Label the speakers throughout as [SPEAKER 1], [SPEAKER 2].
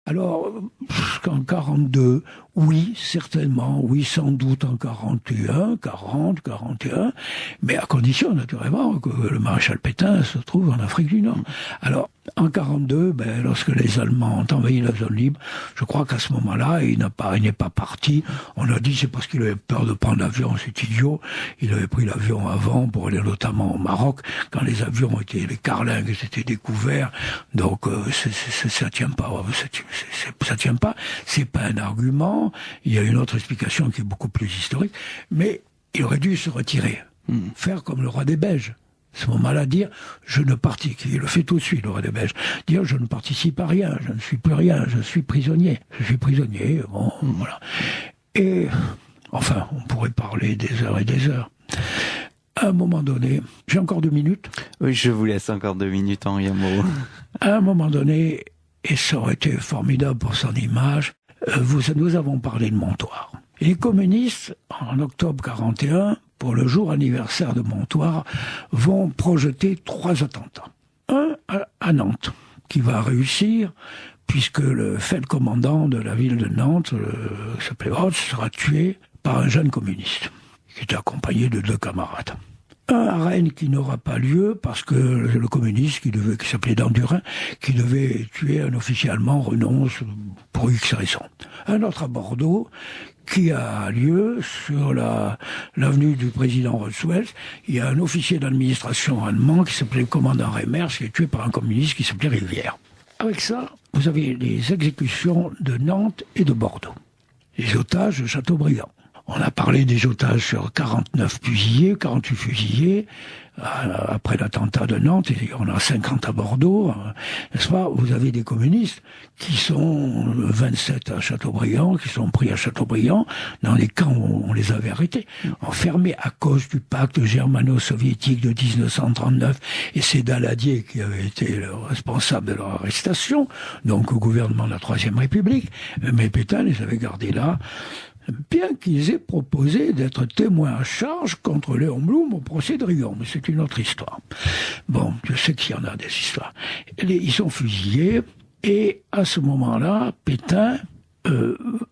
[SPEAKER 1] Alors, en 42, oui, certainement, oui, sans doute en 41, 40, 41, mais à condition, naturellement, que le maréchal Pétain se trouve en Afrique du Nord. Alors, en 42, lorsque les Allemands ont envahi la zone libre, je crois qu'à ce moment-là, il n'est pas parti. On a dit c'est parce qu'il avait peur de prendre l'avion, c'est idiot. Il avait pris l'avion avant pour aller notamment au Maroc, quand les avions étaient, les carlingues étaient découverts. Donc, ça tient pas, ça tient pas. C'est pas un argument. Il y a une autre explication qui est beaucoup plus historique. Mais il aurait dû se retirer. Faire comme le roi des Belges. À ce moment-là, dire je ne participe, il le fait tout de suite, le roi des Belges, dire je ne participe à rien, je ne suis plus rien, je suis prisonnier, bon, voilà. Et enfin, on pourrait parler des heures et des heures. À un moment donné, j'ai encore 2 minutes.
[SPEAKER 2] Oui, je vous laisse encore 2 minutes, Henri Amourou.
[SPEAKER 1] À un moment donné, et ça aurait été formidable pour son image, nous avons parlé de Montoire. Et les communistes, en octobre 41, pour le jour anniversaire de Montoire, vont projeter 3 attentats. Un à Nantes, qui va réussir, puisque le feldcommandant de la ville de Nantes, qui s'appelait Hotz, sera tué par un jeune communiste, qui était accompagné de 2 camarades. Un à Rennes qui n'aura pas lieu parce que le communiste qui s'appelait Dandurin, qui devait tuer un officier allemand, renonce pour X raison. Un autre à Bordeaux qui a lieu sur l'avenue du président Roosevelt. Il y a un officier d'administration allemand qui s'appelait le commandant Reimers, qui est tué par un communiste qui s'appelait Rivière. Avec ça, vous avez les exécutions de Nantes et de Bordeaux. Les otages de Chateaubriand. On a parlé des otages sur 48 fusillés, après l'attentat de Nantes, et on a 50 à Bordeaux, n'est-ce pas? Vous avez des communistes qui sont 27 à Chateaubriand, qui sont pris à Chateaubriand, dans les camps où on les avait arrêtés, enfermés à cause du pacte germano-soviétique de 1939, et c'est Daladier qui avait été le responsable de leur arrestation, donc au gouvernement de la Troisième République, mais Pétain les avait gardés là, bien qu'ils aient proposé d'être témoins à charge contre Léon Blum au procès de Riom, mais c'est une autre histoire. Bon, je sais qu'il y en a des histoires. Ils sont fusillés, et à ce moment-là, Pétain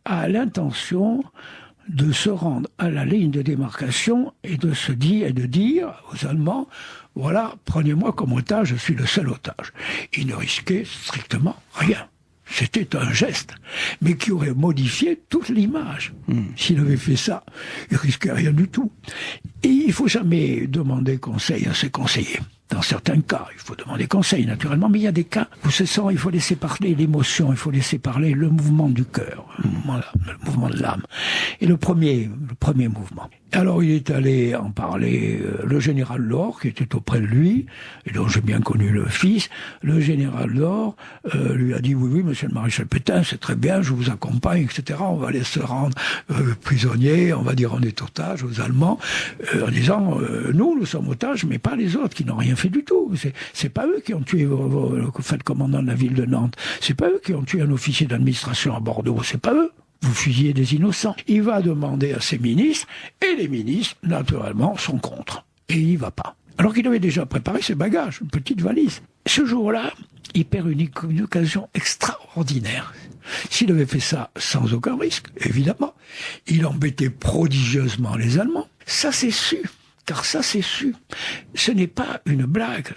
[SPEAKER 1] a l'intention de se rendre à la ligne de démarcation et de dire aux Allemands, voilà, prenez-moi comme otage, je suis le seul otage. Il ne risquait strictement rien. C'était un geste, mais qui aurait modifié toute l'image. S'il avait fait ça, il risquait rien du tout. Et il ne faut jamais demander conseil à ses conseillers. Dans certains cas, il faut demander conseil, naturellement, mais il y a des cas où il faut laisser parler l'émotion, il faut laisser parler le mouvement du cœur, le mouvement de l'âme. Et le premier mouvement. Alors il est allé en parler, le général Laure, qui était auprès de lui, et dont j'ai bien connu le fils. Le général Laure lui a dit, oui, monsieur le maréchal Pétain, c'est très bien, je vous accompagne, etc. On va aller se rendre prisonniers, on va dire on est otages aux Allemands, en disant, nous sommes otages, mais pas les autres qui n'ont rien fait du tout. C'est pas eux qui ont tué le commandant de la ville de Nantes. C'est pas eux qui ont tué un officier d'administration à Bordeaux. C'est pas eux. Vous fusillez des innocents. Il va demander à ses ministres, et les ministres, naturellement, sont contre. Et il y va pas. Alors qu'il avait déjà préparé ses bagages, une petite valise. Ce jour-là, il perd une occasion extraordinaire. S'il avait fait ça sans aucun risque, évidemment, il embêtait prodigieusement les Allemands. Ça, c'est su. Car ça, c'est su. Ce n'est pas une blague.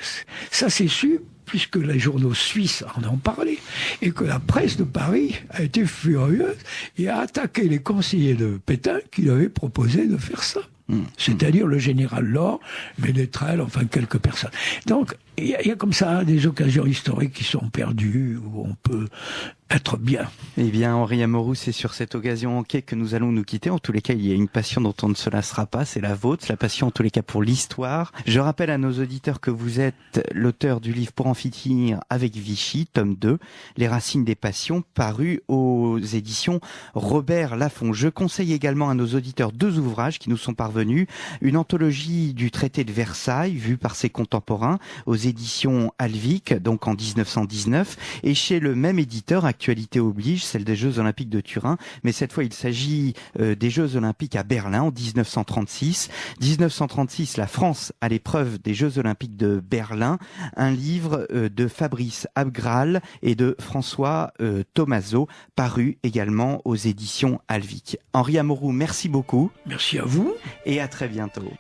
[SPEAKER 1] Ça, c'est su, puisque les journaux suisses en ont parlé, et que la presse de Paris a été furieuse et a attaqué les conseillers de Pétain qui lui avaient proposé de faire ça. C'est-à-dire le général Laure, Ménestrel, enfin quelques personnes. Donc, il y a comme ça des occasions historiques qui sont perdues, où on peut être bien.
[SPEAKER 2] Eh bien, Henri Amourou, c'est sur cette occasion manquée que nous allons nous quitter. En tous les cas, il y a une passion dont on ne se lassera pas, c'est la vôtre, la passion en tous les cas pour l'histoire. Je rappelle à nos auditeurs que vous êtes l'auteur du livre Pour en finir avec Vichy, tome 2, Les racines des passions, paru aux éditions Robert Laffont. Je conseille également à nos auditeurs 2 ouvrages qui nous sont parvenus. Une anthologie du traité de Versailles, vue par ses contemporains, aux éditions Alvic, donc en 1919, et chez le même éditeur, Actualité oblige, celle des Jeux Olympiques de Turin, mais cette fois il s'agit des Jeux Olympiques à Berlin en 1936. 1936, la France à l'épreuve des Jeux Olympiques de Berlin, un livre de Fabrice Abgral et de François Thomazeau, paru également aux éditions Alvic. Henri Amorou, merci beaucoup.
[SPEAKER 1] Merci à vous.
[SPEAKER 2] Et à très bientôt.